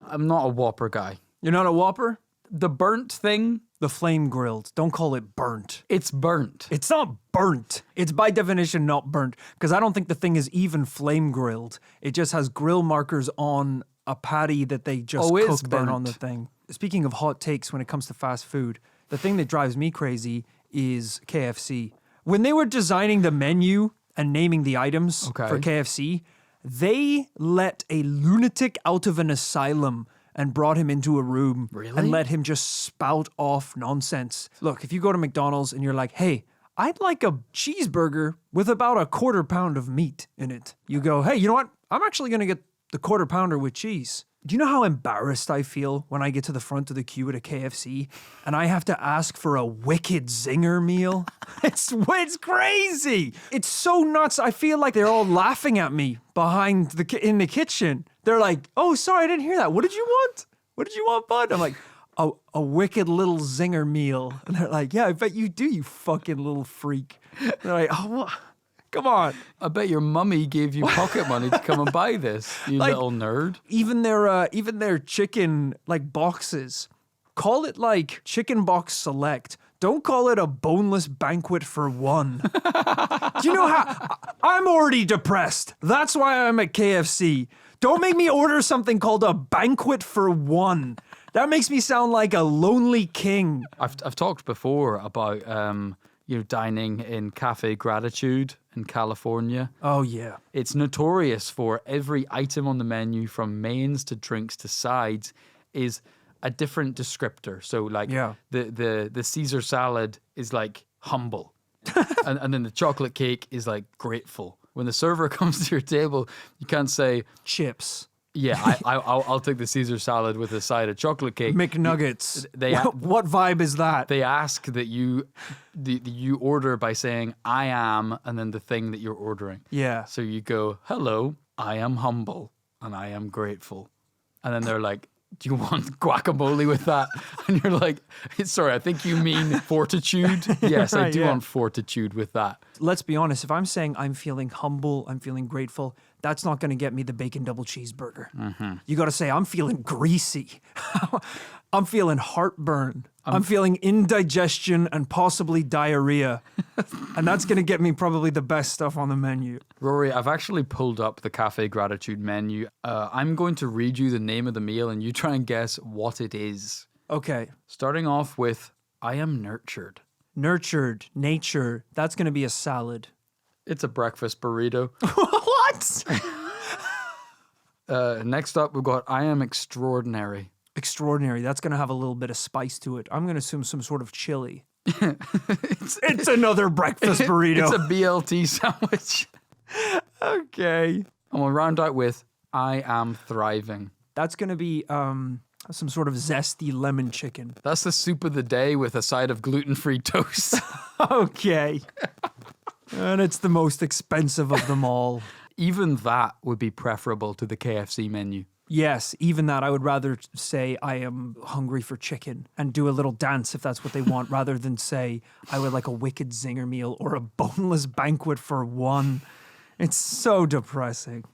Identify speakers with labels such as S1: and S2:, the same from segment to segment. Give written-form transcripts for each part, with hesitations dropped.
S1: I'm not a Whopper guy.
S2: You're not a Whopper?
S1: The burnt thing,
S2: The flame grilled. Don't call it burnt.
S1: it's burnt.
S2: It's not burnt. It's by definition not burnt because I don't think the thing is even flame grilled. It just has grill markers on a patty that they just
S1: it's
S2: cooked then on the
S1: burnt.
S2: thing. Speaking of hot takes when it comes to fast food, the thing that drives me crazy is KFC. When they were designing the menu and naming the items
S1: Okay.
S2: for KFC, they let a lunatic out of an asylum and brought him into a room and let him just spout off nonsense. Look, if you go to McDonald's and you're like, hey, I'd like a cheeseburger with about a 1/4 pound of meat in it. You go, hey, you know what? I'm actually going to get the 1/4 pounder with cheese. Do you know how embarrassed I feel when I get to the front of the queue at a KFC and I have to ask for a wicked zinger meal? It's crazy. It's so nuts. I feel like they're all laughing at me behind in the kitchen. They're like, "Oh, sorry, I didn't hear that. What did you want? What did you want, bud?" I'm like, a wicked little zinger meal. And they're like, "Yeah, I bet you do, you fucking little freak." They're like, "Oh, what? Come on."
S1: I bet your mummy gave you pocket money to come and buy this, you little nerd.
S2: Even their chicken like boxes, call it like chicken box select. Don't call it a boneless banquet for one. Do you know how I'm already depressed? That's why I'm at KFC. Don't make me order something called a banquet for one. That makes me sound like a lonely king.
S1: I've talked before about dining in Cafe Gratitude in California.
S2: Oh yeah.
S1: It's notorious for every item on the menu, from mains to drinks to sides, is a different descriptor. So like the Caesar salad is like humble. and then the chocolate cake is like grateful. When the server comes to your table, you can't say
S2: chips.
S1: Yeah, I'll take the Caesar salad with a side of chocolate cake.
S2: McNuggets. What vibe is that?
S1: They ask that you order by saying "I am" and then the thing that you're ordering.
S2: Yeah.
S1: So you go, "Hello, I am humble and I am grateful," and then they're like, "Do you want guacamole with that?" And you're like, "Sorry, I think you mean fortitude." Yes, I do want fortitude with that.
S2: Let's be honest. If I'm saying I'm feeling humble, I'm feeling grateful, that's not going to get me the bacon double cheeseburger. Mm-hmm. You got to say I'm feeling greasy. I'm feeling heartburn. I'm feeling indigestion and possibly diarrhea. And that's going to get me probably the best stuff on the menu.
S1: Rory, I've actually pulled up the Cafe Gratitude menu. I'm going to read you the name of the meal and you try and guess what it is.
S2: Okay.
S1: Starting off with, I am nurtured.
S2: Nurtured, nature, that's going to be a salad.
S1: It's a breakfast burrito.
S2: What?
S1: Next up, we've got I am extraordinary.
S2: Extraordinary. That's going to have a little bit of spice to it. I'm going to assume some sort of chili. It's another breakfast burrito.
S1: It's a BLT sandwich.
S2: Okay.
S1: And we'll round out with I am thriving.
S2: That's going to be some sort of zesty lemon chicken.
S1: That's the soup of the day with a side of gluten-free toast.
S2: Okay. And it's the most expensive of them all.
S1: Even that would be preferable to the KFC menu.
S2: Yes, even that. I would rather say I am hungry for chicken and do a little dance if that's what they want, rather than say I would like a wicked zinger meal or a boneless banquet for one. It's so depressing.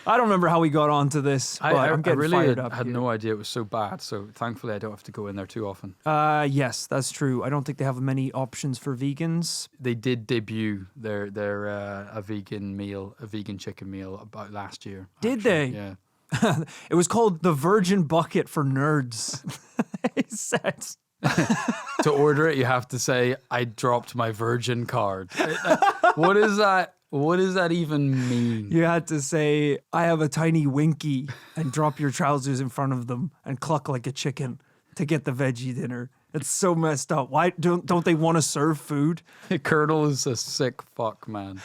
S2: I don't remember how we got onto this, but I'm getting fired up.
S1: I had no idea it was so bad, so thankfully I don't have to go in there too often.
S2: Yes, that's true. I don't think they have many options for vegans.
S1: They did debut their a vegan meal, a vegan chicken meal about last year.
S2: Did they?
S1: Yeah.
S2: It was called the Virgin Bucket for Nerds. It said.
S1: To order it, you have to say, I dropped my Virgin card. What is that? What does that even mean?
S2: You had to say, I have a tiny winky, and drop your trousers in front of them and cluck like a chicken to get the veggie dinner. It's so messed up. Why don't they want to serve food?
S1: Colonel is a sick fuck, man.